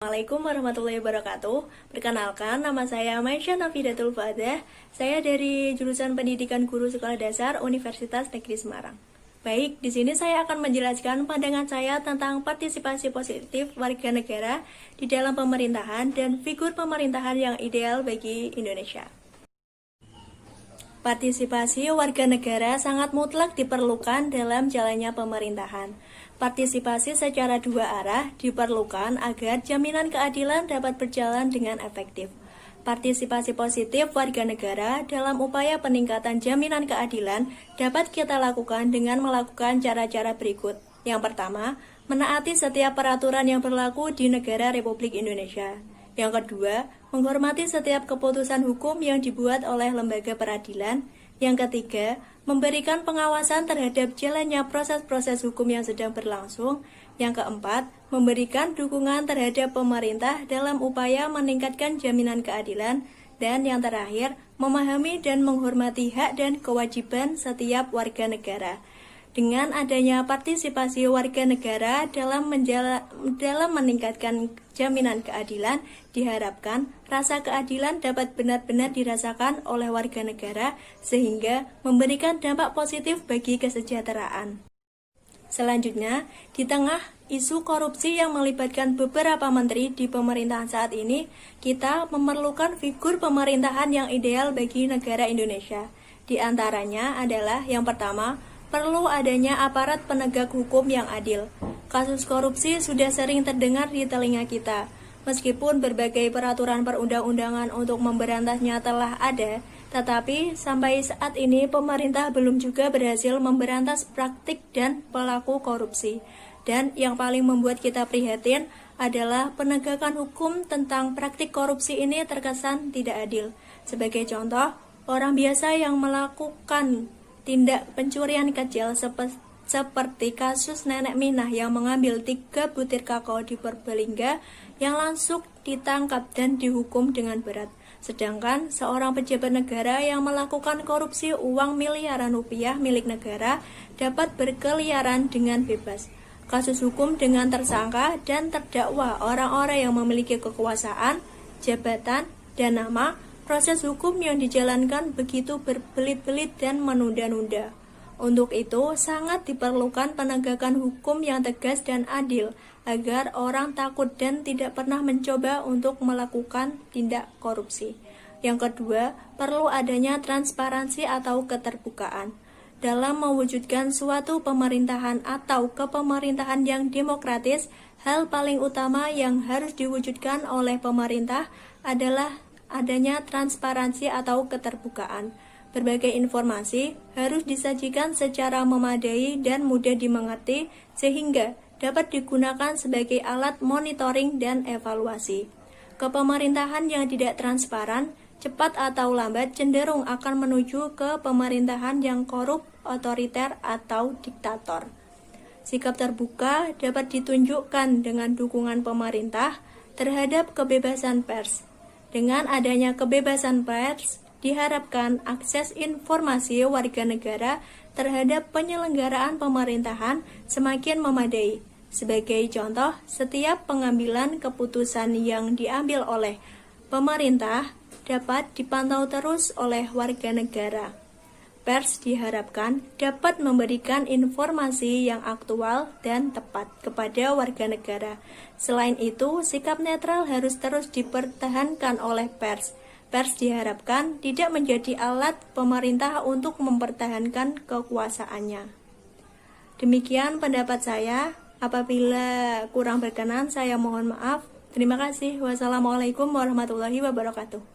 Assalamualaikum warahmatullahi wabarakatuh. Perkenalkan, nama saya Maisha Nafidatul Fadah. Saya dari jurusan Pendidikan Guru Sekolah Dasar Universitas Negeri Semarang. Baik, di sini saya akan menjelaskan pandangan saya tentang partisipasi positif warga negara di dalam pemerintahan dan figur pemerintahan yang ideal bagi Indonesia. Partisipasi warga negara sangat mutlak diperlukan dalam jalannya pemerintahan. Partisipasi secara dua arah diperlukan agar jaminan keadilan dapat berjalan dengan efektif. Partisipasi positif warga negara dalam upaya peningkatan jaminan keadilan dapat kita lakukan dengan melakukan cara-cara berikut. Yang pertama, menaati setiap peraturan yang berlaku di negara Republik Indonesia. Yang kedua, menghormati setiap keputusan hukum yang dibuat oleh lembaga peradilan. Yang ketiga, memberikan pengawasan terhadap jalannya proses-proses hukum yang sedang berlangsung. Yang keempat, memberikan dukungan terhadap pemerintah dalam upaya meningkatkan jaminan keadilan. Dan yang terakhir, memahami dan menghormati hak dan kewajiban setiap warga negara. Dengan adanya partisipasi warga negara dalam meningkatkan jaminan keadilan, diharapkan rasa keadilan dapat benar-benar dirasakan oleh warga negara sehingga memberikan dampak positif bagi kesejahteraan. Selanjutnya, di tengah isu korupsi yang melibatkan beberapa menteri di pemerintahan saat ini, kita memerlukan figur pemerintahan yang ideal bagi negara Indonesia. Di antaranya adalah yang pertama, perlu adanya aparat penegak hukum yang adil. Kasus korupsi sudah sering terdengar di telinga kita. Meskipun berbagai peraturan perundang-undangan untuk memberantasnya telah ada, tetapi sampai saat ini pemerintah belum juga berhasil memberantas praktik dan pelaku korupsi. Dan yang paling membuat kita prihatin adalah penegakan hukum tentang praktik korupsi ini terkesan tidak adil. Sebagai contoh, orang biasa yang melakukan tindak pencurian kecil seperti kasus Nenek Minah yang mengambil 3 butir kakao di Purbalingga yang langsung ditangkap dan dihukum dengan berat. Sedangkan seorang pejabat negara yang melakukan korupsi uang miliaran rupiah milik negara dapat berkeliaran dengan bebas. Kasus hukum dengan tersangka dan terdakwa orang-orang yang memiliki kekuasaan, jabatan, dan nama. Proses hukum yang dijalankan begitu berbelit-belit dan menunda-nunda. Untuk itu, sangat diperlukan penegakan hukum yang tegas dan adil, agar orang takut dan tidak pernah mencoba untuk melakukan tindak korupsi. Yang kedua, perlu adanya transparansi atau keterbukaan. Dalam mewujudkan suatu pemerintahan atau kepemerintahan yang demokratis, hal paling utama yang harus diwujudkan oleh pemerintah adalah adanya transparansi atau keterbukaan. Berbagai informasi harus disajikan secara memadai dan mudah dimengerti sehingga dapat digunakan sebagai alat monitoring dan evaluasi. Kepemerintahan yang tidak transparan, cepat atau lambat cenderung akan menuju ke pemerintahan yang korup, otoriter, atau diktator. Sikap terbuka dapat ditunjukkan dengan dukungan pemerintah terhadap kebebasan pers. Dengan adanya kebebasan pers, diharapkan akses informasi warga negara terhadap penyelenggaraan pemerintahan semakin memadai. Sebagai contoh, setiap pengambilan keputusan yang diambil oleh pemerintah dapat dipantau terus oleh warga negara. Pers diharapkan dapat memberikan informasi yang aktual dan tepat kepada warga negara. Selain itu, sikap netral harus terus dipertahankan oleh pers. Pers diharapkan tidak menjadi alat pemerintah untuk mempertahankan kekuasaannya. Demikian pendapat saya. Apabila kurang berkenan, saya mohon maaf. Terima kasih. Wassalamualaikum warahmatullahi wabarakatuh.